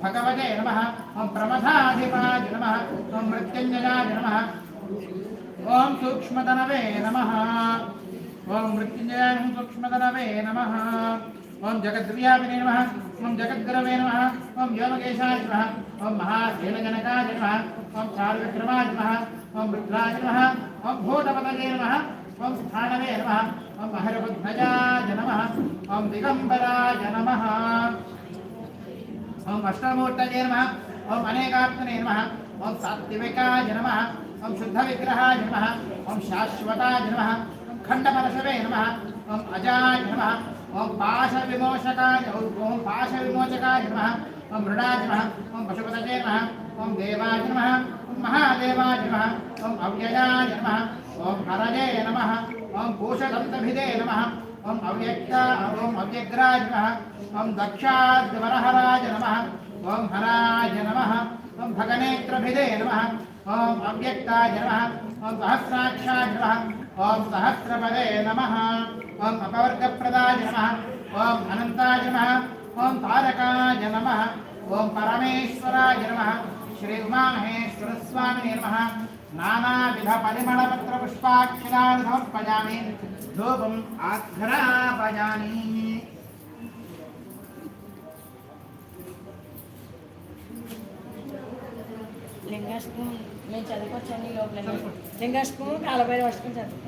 भगवते नमः ओम प्रमथाधिपाय नमः ओम मृत्युंजयाय नमः ओम सूक्ष्मतनवे नमः ओम मृत्युंजयाय सूक्ष्मतनवे नमः ओम जगद्व्यापिने नमः ओम जगद्गुरवे नमः ओम व्योमकेशाय नमः ओम महासेनजनकाय नमः ओम चारुविक्रमाय नमः ओम रुद्राय नमः ओम भूतपतये नमः ओम स्थानवे नमः ओम महर्बुद्धजाय नमः ओम दिगंबराय नमः ओम अष्टमूर्तये नमः ओम अनेकात्मने नमः ओम सात्विकाय नमः ओम शुद्धविग्रहाय नमः ओम शाश्वताय नमः ओम खंडपरशवे नमः ओम अजाय नमः ओम पाशविमोचकाय नमः ओम मृडाय नमः ओम पशुपतये नमः ओम देवाय नमः ओम महादेवाय नमः ओम अव्ययाय नमः ओम हरये नमः ओम भूषदन्तभिदे नमः ओम अव्यग्राय नमः ओम दक्षाद्वरहराय नमः ओम हराय नमः ओम भगनेत्रभिदे नमः ओम अव्यक्ताय नमः ओम सहस्राक्षाय नमः ओम सहस्रपदे नमः ओम अपवर्गप्रदाय नमः ओम अनंताय नमः ओम तारकाय नमः ओम परमेश्वराय नमः श्री उमामहेश्वर स्वामिने नमः नानाविध परिमलपत्र पुष्पाक्षरान् समर्पयामि धूपम् आघ्रापयामि लिंगाष्टकం నేను చదువుకోవచ్చండి లోపల लिंगाष्टकం కాలభైర వర్షకం చదువు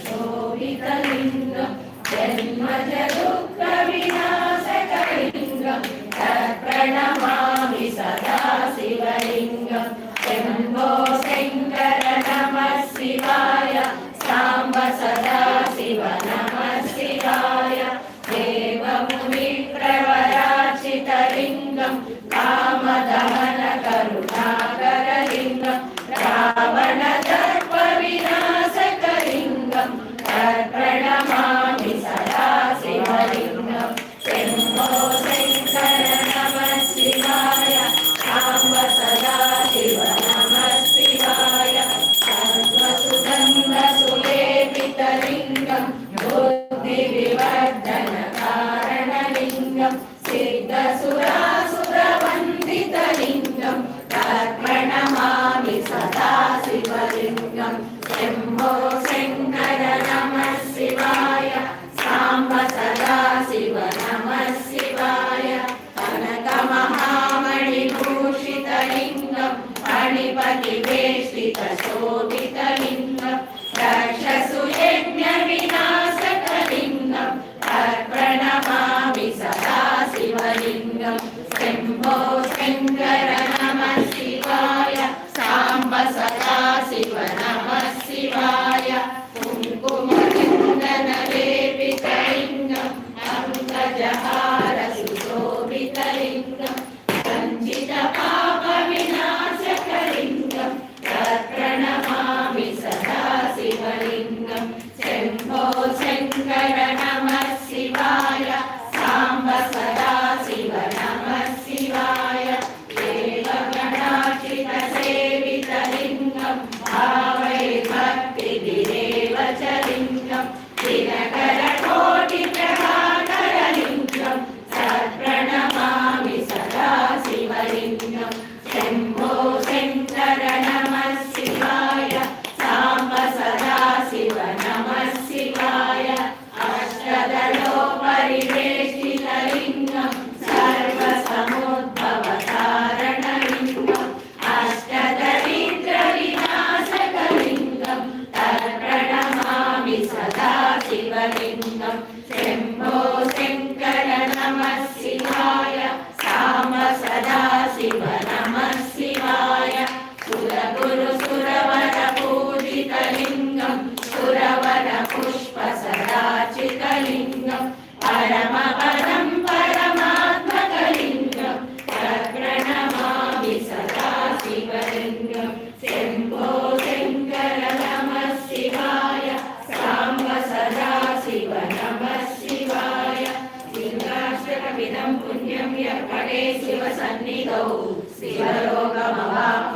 शोभितलिङ्गं जन्मजदुःखविनाशकलिङ्गं तत्प्रणमामि सदा शिवलिङ्गं शम्भो शङ्कर नमः शिवाय साम्ब सदा शिव नमः शिवाय देवमुनिप्रवराचितलिङ्गं कामदहन करुणाकरलिङ्गं रावणदर्पविनाशकलिङ्गं तत्प्रणमामि सदा शिवलिङ्गं शम्भो शङ्कर नमः शिवाय साम्ब सदा शिव नमः शिवाय सर्वसुगन्धसुलेपितलिङ्गं बुद्धिविवर्धनकारणलिङ्गं सिद्धसुरासुरवन्दितलिङ्गं तत्प्रणमामि सदा शिवलिङ्गं शम्भो शङ्कर नमः शिवाय साम्ब सदा शिव नमः शिवाय कनकमहामणिभूषितलिङ्गं फणिपतिवेष्टितशोभितलिङ्गं दक्षसुयज्ञविनाशकलिङ्गं तत्प्रणमामि सदा शिवलिङ्गं शम्भो शङ्कर नमः शिवाय साम्ब सदा शिव नमः शिवाय कुङ्कुमचन्दनलेपितलिङ्गं पङ्कजहार सुशोभितलिङ्गं सञ्चितपापविनाशकलिङ्गं तत्प्रणमामि सदा शिवलिङ्गं शम्भो शङ्कर नमः शिवाय साम्ब सदा शिव नमः शिवाय देवगणार्चितसेवितलिङ्गं भावैर्भक्तिभिरेव च लिङ्गं दिनकरकोटिप्रभाकरलिङ्गं तत्प्रणमामि सदा शिवलिङ्गं शम्भो शङ्कर नमः शिवाय साम्ब सदा शिव नमः शिवाय अष्टदलोपरिवेष्टितलिङ्गं सर्वसमुद्भवकारणलिङ्गम् अष्टदरिद्रविनाशकलिङ्गं तत्प्रणमामि सदा शिवलिङ्गं शम्भो शङ्कर नमः शिवाय साम्ब सदा शिव नमः शिवाय सुरगुरुसुरवरपूजितलिङ्गं सुरवरपुष्पसदाचितलिङ्गं परमपदं परमात्मकलिङ्गं तत्प्रणमामि सदा शिवलिङ्गं शम्भो शङ्कर नमः शिवाय साम्ब सदा शिव नमः शिवाय लिङ्गाष्टकमिदं पुण्यं यः पठेत् शिवसन्निधौ शिवलोकमवाप्नोति